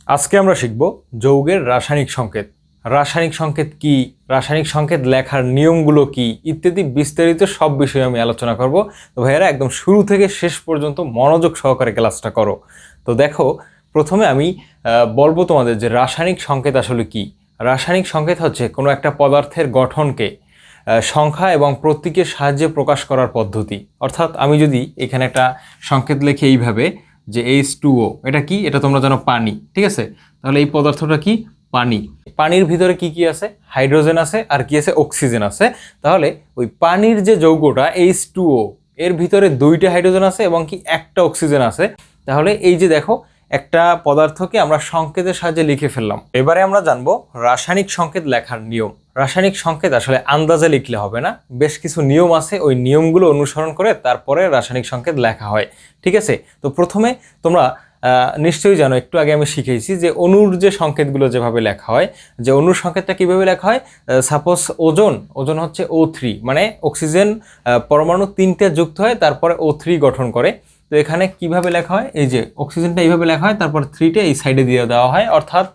আজকে আমরা শিখব যৌগের রাসায়নিক সংকেত। রাসায়নিক সংকেত কি, রাসায়নিক সংকেত লেখার নিয়মগুলো কি ইত্যাদি বিস্তারিত সব বিষয়ে আমি আলোচনা করব। তো ভাইয়েরা একদম শুরু থেকে শেষ পর্যন্ত মনোযোগ সহকারে ক্লাসটা করো। তো দেখো, প্রথমে আমি বলবো তোমাদের যে রাসায়নিক সংকেত আসলে কি। রাসায়নিক সংকেত হচ্ছে কোনো একটা পদার্থের গঠনকে সংখ্যা এবং প্রতীকের সাহায্যে প্রকাশ করার পদ্ধতি। অর্থাৎ আমি যদি এখানে একটা সংকেত লিখি এইভাবে যে H2O, এটা কি? এটা তোমরা জানো পানি, ঠিক আছে? তাহলে এই পদার্থটা কি? পানি। পানির ভিতরে কি কি আছে? হাইড্রোজেন আছে, আর কি আছে? অক্সিজেন আছে। তাহলে ওই পানির যে যৌগটা H2O, এর ভিতরে 2টা হাইড্রোজেন আছে এবং কি একটা অক্সিজেন আছে। তাহলে এই যে দেখো, একটা পদার্থকে আমরা সংকেতের সাহায্যে লিখে ফেললাম। এবারে আমরা জানবো রাসায়নিক সংকেত লেখার নিয়ম। রাসায়নিক সংকেত আসলে আন্দাজে লিখলে হবে না, বেশ কিছু নিয়ম আছে, ওই নিয়মগুলো অনুসরণ করে তারপরে রাসায়নিক সংকেত লেখা হয়, ঠিক আছে? তো প্রথমে তোমরা নিশ্চয়ই জানো, একটু আগে আমি শিখেছি যে অণুর যে সংকেতগুলো যেভাবে লেখা হয়, যে অণুর সংকেতটা কিভাবে লেখা হয়। সাপোজ ওজন হচ্ছে O3, মানে অক্সিজেন পরমাণু 3টে যুক্ত হয় তারপরে O3 গঠন করে। তো এখানে কিভাবে লেখা হয়, এই যে অক্সিজেনটা এইভাবে লেখা হয়, তারপর 3টে এই সাইডে দিয়ে দেওয়া হয়। অর্থাৎ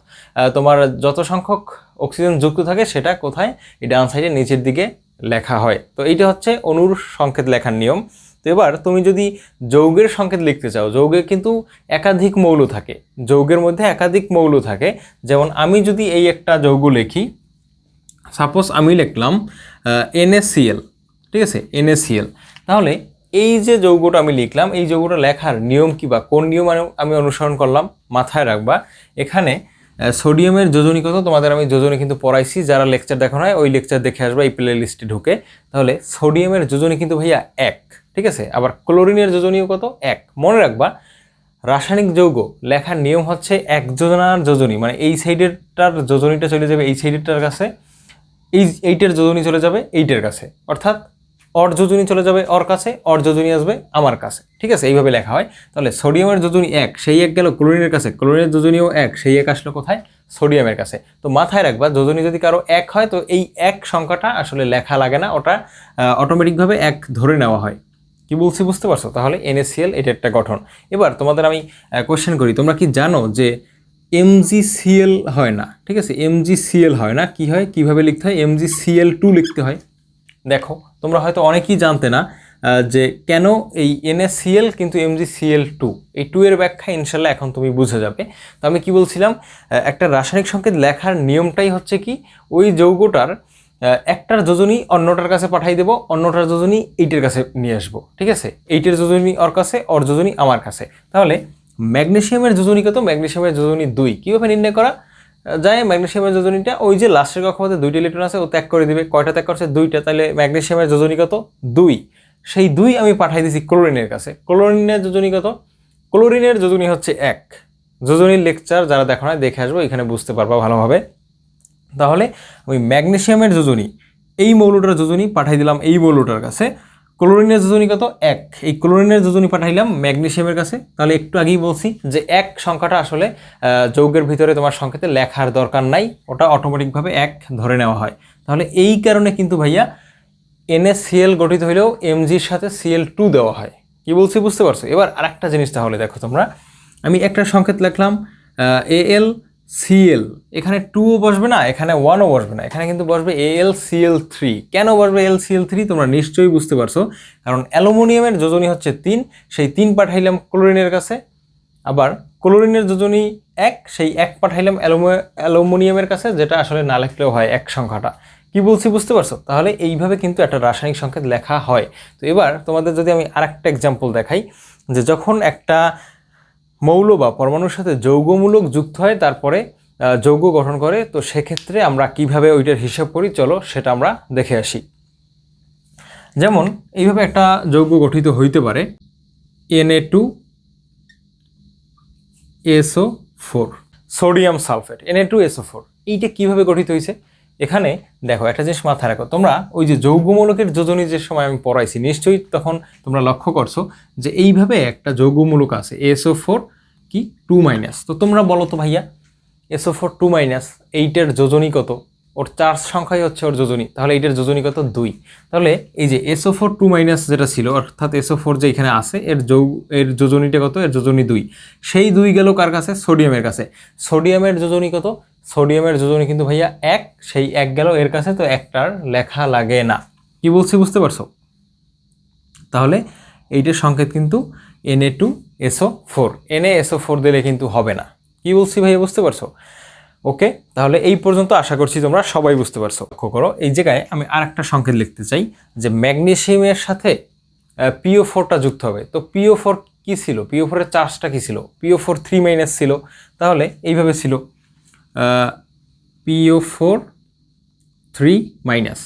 তোমার যত সংখ্যক অক্সিজেন যুক্ত থাকে সেটা কোথায়? এই ডান সাইডে নিচের দিকে লেখা হয়। তো এইটা হচ্ছে অণুর সংকেত লেখার নিয়ম। তো এবার তুমি যদি যৌগের সংকেত লিখতে চাও, যৌগে কিন্তু একাধিক মৌল থাকে, যৌগের মধ্যে একাধিক মৌল থাকে। যেমন আমি যদি এই একটা যৌগ লিখি, সাপোজ আমি লিখলাম NaCl, ঠিক আছে? NaCl। তাহলে এই যে যৌগটা আমি লিখলাম, এই যৌগটা লেখার নিয়ম কি বা কোন নিয়ম আমি অনুসরণ করলাম মাথায় রাখবা। এখানে সোডিয়ামের যোজনী কত তোমাদের আমি যোজনী কিন্তু পড়াইছি, যারা লেকচার দেখানো হয় ওই লেকচার দেখে আসবে এই প্লে লিস্টে ঢুকে। তাহলে সোডিয়ামের যোজনী কিন্তু ভাইয়া 1, ঠিক আছে? আবার ক্লোরিনের যোজনীও কত? 1। মনে রাখবা, রাসায়নিক যৌগ লেখার নিয়ম হচ্ছে এক যোজনার যোজনী, মানে এই সাইডেরটার যোজনীটা চলে যাবে এই সাইডেরটার কাছে, এইটার যোজনী চলে যাবে এইটার কাছে। অর্থাৎ অর যোজনী চলে যাবে অর কাছে, অর যোজনী আসবে আমার কাছে, ঠিক আছে? এইভাবে লেখা হয়। তাহলে সোডিয়ামের যোজনী 1, সেই 1 গেল ক্লোরিনের কাছে, ক্লোরিনের যোজনীও 1, সেই 1 আসলো কোথায়? সোডিয়ামের কাছে। তো মাথায় রাখবা, যোজনী যদি কারো 1 হয় তো এই 1 সংখ্যাটা আসলে লেখা লাগে না, ওটা অটোমেটিকভাবে 1 ধরে নেওয়া হয়। কি বলছি বুঝতে পারছো? তাহলে NaCl এটা একটা গঠন। এবার তোমাদের আমি কোশ্চেন করি, তোমরা কি জানো যে MgCl হয় না, ঠিক আছে? MgCl হয় না, কি হয়, কিভাবে লিখতে হয়? MgCl2 লিখতে হয়। দেখো, তোমরা হয়তো অনেকেই জানতে না যে কেন এই NaCl কিন্তু MgCl2, এই 2 এর ব্যাখ্যা ইনশাল্লাহ এখন তুমি বুঝে যাবে। তো আমি কি বলছিলাম, একটা রাসায়নিক সংকেত লেখার নিয়মটাই হচ্ছে কি, ওই যৌগটার একটার যোজনী অন্যটার কাছে পাঠাই দেবো, অন্যটার যোজনী এইটার কাছে নিয়ে আসবো, ঠিক আছে? এইটার যোজনী ওর কাছে, ওর যোজনী আমার কাছে। তাহলে ম্যাগনেসিয়ামের যোজনী কত? ম্যাগনেসিয়ামের যোজনী 2। কীভাবে নির্ণয় করা যায়? ম্যাগনেসিয়ামের যোজনীটা ওই যে লাস্টের কক্ষপথে 2টি ইলেকট্রন আছে, ও ত্যাগ করে দিবে। কয়টা ত্যাগ করছে? 2টা। তাহলে ম্যাগনেসিয়ামের যোজনী কত? 2। সেই 2 আমি পাঠাই দিছি ক্লোরিনের কাছে। ক্লোরিনের যোজনী কত? ক্লোরিনের যোজনী হচ্ছে 1। যোজনীর লেকচার যারা দেখো না দেখে আসবো, এখানে বুঝতে পারবা ভালোভাবে। তাহলে ওই ম্যাগনেসিয়ামের যোজনী, এই মৌলটার যোজনী পাঠাই দিলাম এই মৌলটার কাছে। ক্লোরিনের যোজনী কত? 1। এই ক্লোরিনের যোজনী পাঠাইলাম ম্যাগনেসিয়ামের কাছে। তাহলে একটু আগেই বলছি যে 1 সংখ্যাটা আসলে যৌগের ভিতরে তোমার সংকেতে লেখার দরকার নাই, ওটা অটোমেটিকভাবে 1 ধরে নেওয়া হয়। তাহলে এই কারণে কিন্তু ভাইয়া NaCl গঠিত হলেও Mgর সাথে Cl2 দেওয়া হয়। কি বলছি বুঝতে পারছো? এবার আরেকটা জিনিস তাহলে দেখো তোমরা, আমি একটা সংকেত লিখলাম AlCl, এখানে 2ও বসবে না, এখানে 1ও বসবে না, এখানে কিন্তু বসবে AlCl3। কেন বসবে Al-Cl3 তোমরা নিশ্চয়ই বুঝতে পারছো, কারণ অ্যালুমিনিয়ামের যোজনী হচ্ছে 3, সেই 3 পাঠাইলাম ক্লোরিনের কাছে। আবার ক্লোরিনের যোজনী 1, সেই 1 পাঠাইলাম অ্যালুমিনিয়ামের কাছে, যেটা আসলে না লিখলেও হয় 1 সংখ্যাটা। কি বলছি বুঝতে পারছো? তাহলে এইভাবে কিন্তু একটা রাসায়নিক সংকেত লেখা হয়। তো এবার তোমাদের যদি আমি আরেকটা এক্সাম্পল দেখাই, যে যখন একটা মৌল বা পরমাণুর সাথে যৌগমূলক যুক্ত হয় তারপরে যৌগ গঠন করে, তো সেক্ষেত্রে আমরা কিভাবে ওইটার হিসাব করি, চলো সেটা আমরা দেখে আসি। যেমন এইভাবে একটা যৌগ গঠিত হইতে পারে Na2SO4, সোডিয়াম সালফেট, Na2SO4। এইটা কিভাবে গঠিত হয়েছে? এখানে দেখো, একটা জিনিস মাথায় রাখো, তোমরা ওই যে যৌগমূলকের যোজনী যে সময় আমি পড়াইছি, নিশ্চয়ই তখন তোমরা লক্ষ্য করছো যে এইভাবে একটা যৌগমূলক আছে SO4 কি 2-। তো তোমরা বলো তো ভাইয়া, SO4 2-, এইটার যোজনী কত? ওর চার্জ সংখ্যাই হচ্ছে ওর যোজনী, তাহলে এইটার যোজনী কত 2। তাহলে এই যে SO4 2- যেটা ছিল, অর্থাৎ SO4 যে এখানে আছে এর যোজনীটা কত, এর যোজনী 2। সেই 2 গেল কার কাছে, সোডিয়ামের কাছে। সোডিয়ামের যোজনী কত, সোডিয়ামের যোজনী কিন্তু ভাইয়া 1, সেই 1 গেল এর কাছে, তো একটার লেখা লাগে না। কি বলছি বুঝতে পারছো? তাহলে এইটার সংকেত কিন্তু Na2SO4, NaSO4 দিলে কিন্তু হবে না। কি বলছি ভাইয়া, বুঝতে পারছো? ওকে, তাহলে এই পর্যন্ত আশা করছি তোমরা সবাই বুঝতে পারছো। লক্ষ্য করো, এই জায়গায় আমি আরেকটা সংকেত লিখতে চাই যে ম্যাগনেসিয়ামের সাথে PO4টা যুক্ত হবে। তো PO4 কি ছিল, PO4 এর চার্জটা কি ছিল, PO4 3- ছিল, তাহলে এইভাবে ছিল PO4 3-।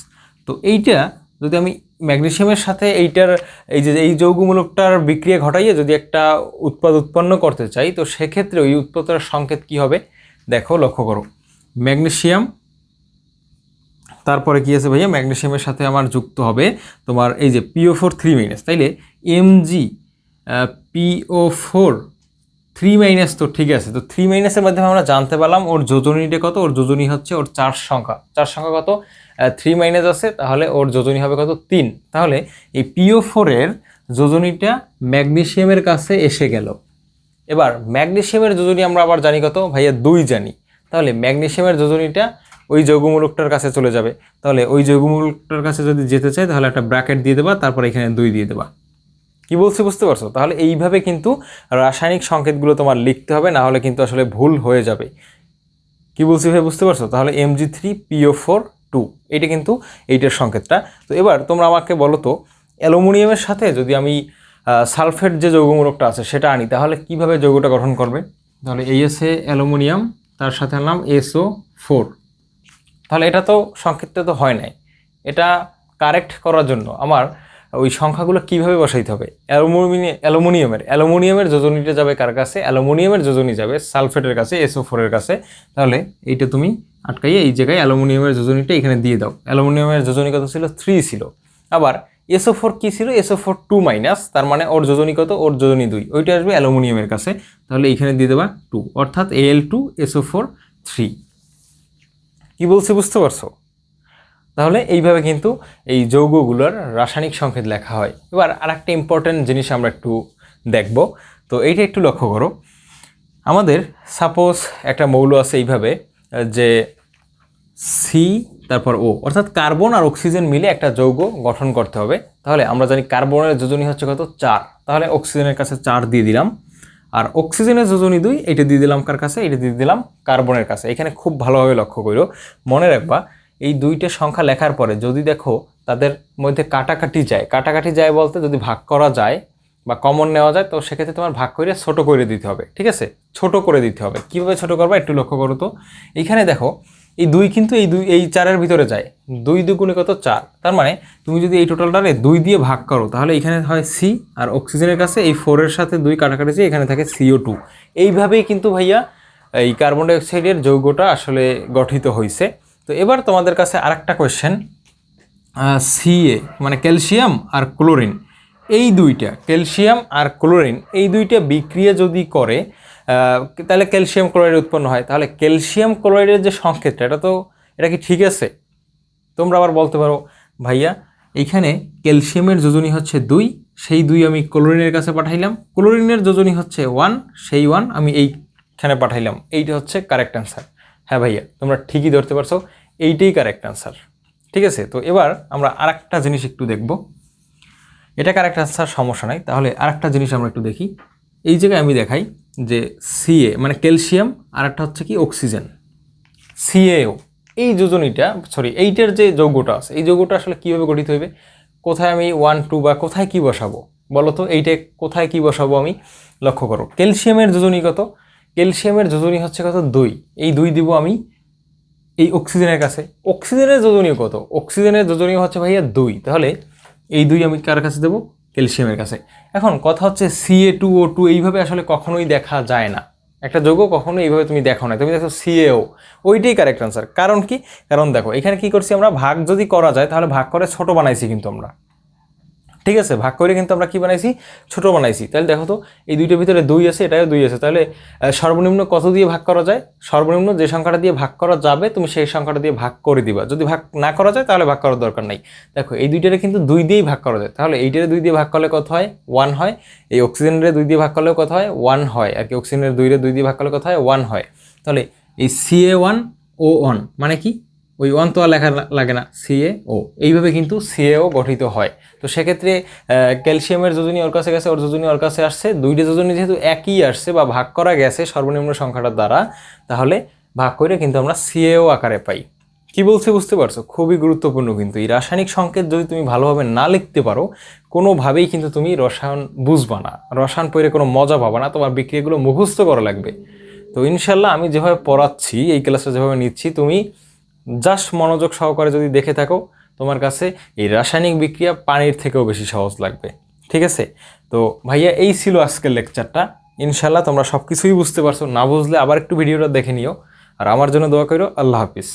তো এইটা যদি আমি ম্যাগনেসিয়ামের সাথে এইটার এই যৌগমূলকটার বিক্রিয়া ঘটাইয়ে যদি একটা উৎপন্ন করতে চাই, তো সেক্ষেত্রে ওই উৎপাদনের সংকেত কি হবে দেখো, লক্ষ্য করো। ম্যাগনেসিয়াম, তারপরে কি আছে ভাইয়া, ম্যাগনেসিয়ামের সাথে আমার যুক্ত হবে তোমার এই যে PO4 3-, তাইলে Mg PO4 3- তো ঠিক আছে। তো 3- মাধ্যমে আমরা জানতে পারলাম ওর যোজনীটা কত, ওর যোজনী হচ্ছে ওর চার্জ সংখ্যা কত, 3- আছে, তাহলে ওর যোজনী হবে কত, 3। তাহলে এই PO4 এর যোজনীটা ম্যাগনেসিয়ামের কাছে এসে গেল। এবার ম্যাগনেসিয়ামের যোজনী আমরা আবার জানি কত ভাইয়া, 2 জানি। তাহলে ম্যাগনেসিয়ামের যোজনীটা ওই যৌগমূলকটার কাছে চলে যাবে। তাহলে ওই যৌগমূলকটার কাছে যদি যেতে চাই, তাহলে একটা ব্র্যাকেট দিয়ে দেবা, তারপর এখানে 2 দিয়ে দেবা। কি বলছি বুঝতে পারছো? তাহলে এইভাবে কিন্তু রাসায়নিক সংকেতগুলো তোমার লিখতে হবে, না হলে কিন্তু আসলে ভুল হয়ে যাবে। কি বলছি ভাই, বুঝতে পারছো? তাহলে Mg3PO4 2, এটা কিন্তু এইটার সংকেতটা। তো এবার তোমরা আমাকে বলো তো, অ্যালুমিনিয়ামের সাথে যদি আমি সালফেট যে যৌগমূলকটা আছে সেটা আনি, তাহলে কিভাবে যৌগটা গঠন করবে? তাহলে এই আছে অ্যালুমিনিয়াম, তার সাথে আনলাম SO4। তাহলে এটা তো সংকেতটা তো হয় নাই। এটা কারেক্ট করার জন্য আমার ওই সংখ্যাগুলো কিভাবে বসাইতে হবে? অ্যালুমিনিয়ামের যোজনীটা যাবে কার কাছে? অ্যালুমিনিয়ামের যোজনী যাবে সালফেটের কাছে, SO4 এর কাছে। তাহলে এইটা তুমি আটকাইয়ে এই জায়গায় অ্যালুমিনিয়ামের যোজনীটা এখানে দিয়ে দাও। অ্যালুমিনিয়ামের যোজনী কত ছিল? 3 ছিল। আবার SO4 কি ছিল? SO4 2-, তার মানে ওর যোজনী কত? ওর যোজনী 2, ওইটা আসবে অ্যালুমিনিয়ামের কাছে। তাহলে এখানে দিয়ে দেবা 2, অর্থাৎ Al2SO4 3। কি বলছি বুঝতে পারছো? তাহলে এইভাবে কিন্তু এই যৌগগুলোর রাসায়নিক সংকেত লেখা হয়। এবার আরেকটা ইম্পর্টেন্ট জিনিস আমরা একটু দেখব। তো এইটা একটু লক্ষ্য করো। আমাদের সাপোজ একটা মৌল আছে এইভাবে যে সি তারপর ও, অর্থাৎ কার্বন আর অক্সিজেন মিলে একটা যৌগ গঠন করতে হবে। তাহলে আমরা জানি কার্বনের যোজনী হচ্ছে কত? 4। তাহলে অক্সিজেনের কাছে 4 দিয়ে দিলাম। আর অক্সিজেনের যোজনী 2, এটা দিয়ে দিলাম কার কাছে? এটা দিয়ে দিলাম কার্বনের কাছে। এখানে খুব ভালোভাবে লক্ষ্য করো, মনে রাখবা এই দুইটা সংখ্যা লেখার পরে যদি দেখো তাদের মধ্যে কাটাকাটি যায় বলতে যদি ভাগ করা যায় বা কমন নেওয়া যায়, তো সেক্ষেত্রে তোমার ভাগ করে ছোট করে দিতে হবে। ঠিক আছে, ছোট করে দিতে হবে। কীভাবে ছোট করবা একটু লক্ষ্য করো তো। এইখানে দেখো এই 2 কিন্তু এই 4-এর ভিতরে যায়, 2 দুগুণে কত? 4। তার মানে তুমি যদি এই টোটালটারে 2 দিয়ে ভাগ করো, তাহলে এখানে হয় সি, আর অক্সিজেনের কাছে এই 4-এর সাথে 2 কাটাকাটি যায়, এখানে থাকে CO2। এইভাবেই কিন্তু ভাইয়া এই কার্বন ডাইঅক্সাইডের যৌগটা আসলে গঠিত হয়েছে। তো এবার তোমাদের কাছে আরেকটা কোয়েশ্চেন, Ca মানে ক্যালসিয়াম আর ক্লোরিন, এই দুইটা ক্যালসিয়াম আর ক্লোরিন এই দুইটা বিক্রিয়া যদি করে তাহলে ক্যালসিয়াম ক্লোরাইড উৎপন্ন হয়। তাহলে ক্যালসিয়াম ক্লোরাইডের যে সংকেতটা, এটা কি ঠিক আছে? তোমরা আবার বলতে পারো ভাইয়া এইখানে ক্যালসিয়ামের যোজনী হচ্ছে 2, সেই 2 আমি ক্লোরিনের কাছে পাঠাইলাম, ক্লোরিনের যোজনী হচ্ছে 1, সেই 1 আমি এইখানে পাঠাইলাম। এইটা হচ্ছে কারেক্ট অ্যান্সার। হ্যাঁ ভাইয়া, তোমরা ঠিকই ধরতে পারছো, এইটাই কারেক্ট অ্যান্সার। ঠিক আছে, তো এবার আমরা আরেকটা জিনিস একটু দেখব। এটা কারেক্ট অ্যান্সার, সমস্যা নাই। তাহলে আরেকটা জিনিস আমরা একটু দেখি। এই জায়গায় আমি দেখাই যে Ca মানে ক্যালসিয়াম, আর একটা হচ্ছে কি অক্সিজেন, CaO। এই যোজনীটা এইটার যে যৌগটা আছে, এই যৌগটা আসলে কীভাবে গঠিত হইবে? কোথায় আমি 1 2 বা কোথায় কি বসাবো বলো তো? এইটা কোথায় কি বসাবো আমি? লক্ষ্য করো, ক্যালসিয়ামের যোজনী কত? ক্যালসিয়ামের যোজনী হচ্ছে কত? 2। এই 2 দিব আমি এই অক্সিজেনের কাছে। অক্সিজেনের যোজনী কত? অক্সিজেনের যোজনী হচ্ছে ভাইয়া 2। তাহলে এই 2 আমি কার কাছে দেবো? ক্যালসিয়ামের কাছে। এখন কথা হচ্ছে Ca2O2 এইভাবে আসলে কখনোই দেখা যায় না। একটা যৌগ কখনো এইভাবে তুমি দেখো না, তুমি দেখো CaO, ওইটাই কারেক্ট আনসার। কারণ কি? কারণ দেখো এখানে কি করছি আমরা, ভাগ যদি করা যায় তাহলে ভাগ করে ছোট বানাইছি কিন্তু আমরা। ঠিক আছে, ভাগ করে কিন্তু আমরা কি বানাইছি, ছোট বানাইছি। তাহলে দেখো তো এই দুইটার ভিতরে 2 আছে, এটাও 2 আছে, তাহলে সর্বনিম্ন কত দিয়ে ভাগ করা যায়? সর্বনিম্ন যে সংখ্যাটা দিয়ে ভাগ করা যাবে তুমি সেই সংখ্যাটা দিয়ে ভাগ করে দিবা। যদি ভাগ না করা যায় তাহলে ভাগ করার দরকার নাই। দেখো এই দুইটারে কিন্তু 2 দিয়েই ভাগ করা যায়, তাহলে এইটারে 2 দিয়ে ভাগ করলে কত হয়? 1 হয়। এই অক্সিজেনের 2 দিয়ে ভাগ করলেও কত হয়? 1 হয়। আর কি অক্সিজেনের 2 দিয়ে ভাগ করলে কত হয়? 1 হয়। তাহলে এই CA1O1 মানে কি? ওই 1 তো আর লেখা লাগে না, CaO, এইভাবে কিন্তু CaO গঠিত হয়। তো সেক্ষেত্রে ক্যালসিয়ামের যোজনী ওর কাছে গেছে, ওর যোজনী ওর কাছে আসছে, দুইটা যোজনী যেহেতু একই আসছে বা ভাগ করা গেছে সর্বনিম্ন সংখ্যাটার দ্বারা, তাহলে ভাগ করে কিন্তু আমরা CaO আকারে পাই। কি বলছি বুঝতে পারছো? খুবই গুরুত্বপূর্ণ কিন্তু এই রাসায়নিক সংকেত যদি তুমি ভালোভাবে না লিখতে পারো, কোনোভাবেই কিন্তু তুমি রসায়ন বুঝবা না, রসায়ন পড়ে কোনো মজা পাবা না, তোমার বিক্রিয়াগুলো মুখস্থ করা লাগবে। তো ইনশাল্লাহ আমি যেভাবে পড়াচ্ছি, এই ক্লাসটা যেভাবে নিচ্ছি, তুমি জাস্ট মনোযোগ সহকারে যদি দেখে থাকো, তোমার কাছে এই রাসায়নিক বিক্রিয়া পানির থেকেও বেশি সহজ লাগবে। ঠিক আছে? তো ভাইয়া এই ছিল আজকের লেকচারটা। ইনশাল্লাহ তোমরা সব কিছুই বুঝতে পারছো, না বুঝলে আবার একটু ভিডিওটা দেখে নিও। আর আমার জন্য দোয়া করো। আল্লাহ হাফিজ।